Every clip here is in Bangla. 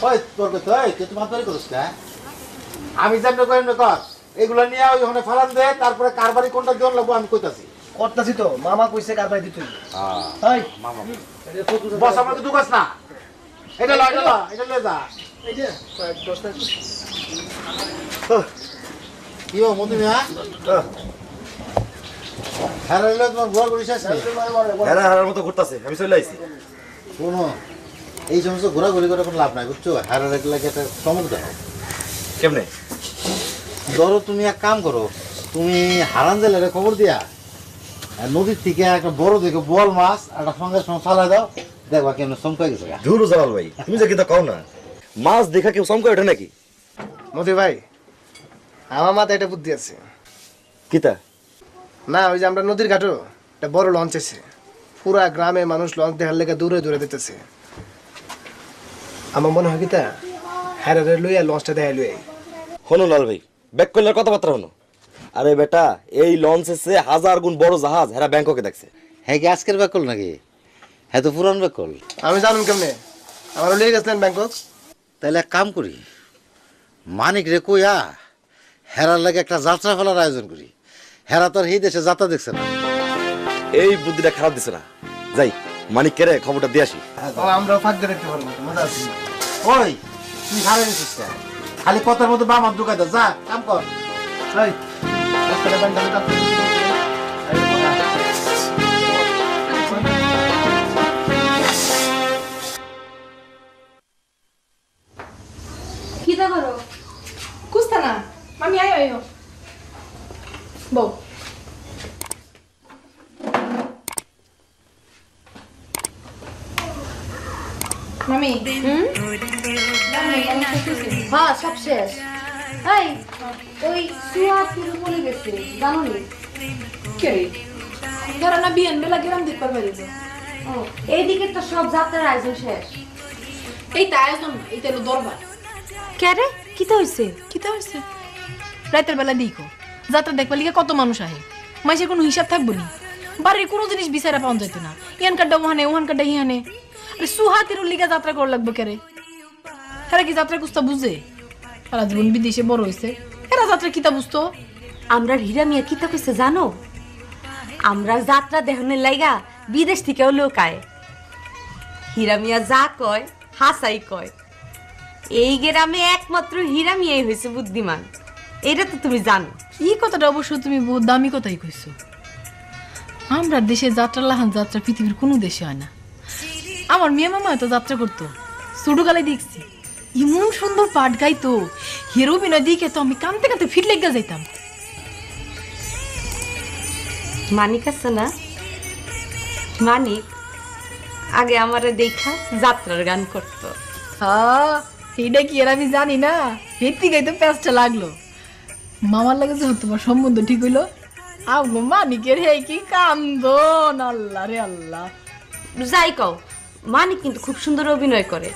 ওই তোর কথা তুই তো মাতারি করিস না আমি যেমন করি না কর এগুলো নিয়ে ওইখানে ফালান দে তারপরে কারবারি কোনটা দেওয়ার লাগবো আমি কইতাছি করতাছি তো মামা কইছে কারবারি দিতে হ্যাঁ মামা বস আমরা তো ঢুকাস না এটা লয় এটা লয় যা এই যে 10টা কি ও মধু মিয়া হ্যাঁ রইল তোমার ঘর করিস হারার মতো ঘুরতেছে আমি চলে আইছি শোনো এই সমস্ত ঘোরাঘুরি করে কোনো লাভ নাই বুঝছো হারা রাখলে একটা চমক দাও কেমনে ধরো তুমি এক কাম করো তুমি হারান জেলারে খবর দিয়া নদীর থেকে একটা বড় দেখে বল মাছ একটা সঙ্গে সঙ্গে ফালাই দাও দেখবা কেমন চমকাই গেছে ধুরু জালাল ভাই তুমি যে কিন্তু কও না মাছ দেখা কেউ চমকা ওঠে নাকি মতি ভাই আমার মাথায় একটা বুদ্ধি আছে কিতা না ওই যে আমরা নদীর ঘাটও একটা বড় লঞ্চ আছে পুরা গ্রামে মানুষ লঞ্চ দেখার লেগে দূরে দূরে দিতেছে আমার মনে হয় কি তা হ্যাঁ লইয়া লঞ্চটা দেখাই লই হনো লাল ভাই ব্যাক করলে কথাবার্তা হনো আরে বেটা এই লঞ্চ এসে 1000 গুণ বড় জাহাজ হেরা ব্যাংককে দেখছে হ্যাঁ কি আজকের ব্যাকল নাকি হ্যাঁ তো পুরান ব্যাকল আমি জানুন কেমনে আমার লিয়ে গেছিলেন ব্যাংকক তাহলে এক কাম করি মানিক রে কইয়া হেরার লাগে একটা যাত্রা ফেলার আয়োজন করি হেরা তো আর এই দেশে যাত্রা দেখছে না এই বুদ্ধিটা খারাপ দিছে না যাই মানিক কেরে খবরটা দিয়ে আসি আমরাও ফাঁক দিয়ে রাখতে পারবো মজা আছে ওই তুই হারে নিছিস খালি কথার মধ্যে বাম হাত ঢুকাই দাও যা কাম কর এই একটা ব্যাংক দাও কিতা করো কুস্তা না মামি আয় আয় বউ মামি হ্যাঁ সব শেষ এই ওই সুয়া পুরো বলে গেছে জানো নি কে ধরো না বিয়ান বেলা গেলাম দেখতে পারি ও এইদিকে তো সব যাত্রার আয়োজন শেষ এই তা আয়োজন না এইটা হলো দরবার কেরে কিতা হইছে কিতা হয়েছে রাতের বেলা দেখো যাত্রা দেখবার লিগে কত মানুষ আহে মাইসের কোনো হিসাব থাকবো নি বাড়ির কোনো জিনিস বিচারা পাওয়া যেত না ইয়ান কাড্ডা ওহানে ওহান কাড্ডা হিয়ানে আরে সুহাতের লিগে যাত্রা করা লাগবে কেরে এরা কি যাত্রা কুস্তা বুঝে সারা জীবন বিদেশে বড় হয়েছে এরা যাত্রা কিতা বুঝতো আমরা হীরা মিয়া কিতা কইছে জানো আমরা যাত্রা দেখানোর লাইগা বিদেশ থেকেও লোক আয় হীরা মিয়া যা কয় হাসাই কয় এই গ্রামে একমাত্র হীরা মিয়াই হয়েছে বুদ্ধিমান এটা তো তুমি জানো এই কথাটা অবশ্য তুমি বহুত দামি কথাই কইছো আমরা দেশে যাত্রা লাহান যাত্রা পৃথিবীর কোনো দেশে হয় না আমার মেয়ে মামা তো যাত্রা করতো ছোটকালে দেখছি এমন সুন্দর পাঠ গাইতো হিরো বিনয় দিকে তো আমি কানতে কানতে ফিট লেগে যাইতাম মানিক আছে না মানিক আগে আমারে দেখা যাত্রার গান করতো হ্যাঁ এটা কি এর আমি জানি না হেঁটে গাইতে প্যাঁচটা লাগলো মামার লাগে যখন তোমার সম্বন্ধ ঠিক হইলো আবু মানিকের হে কি কান্দন আল্লাহ রে আল্লাহ যাই কও মানিক কিন্তু খুব সুন্দর অভিনয় করে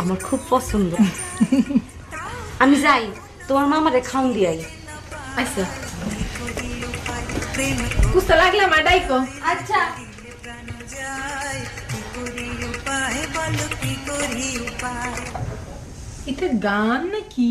আমার খুব পছন্দ আমি যাই তোমার মামারে খাওন দিয়াই আচ্ছা কুস্তা লাগলে আমার ডাইকো আচ্ছা এটা গান নাকি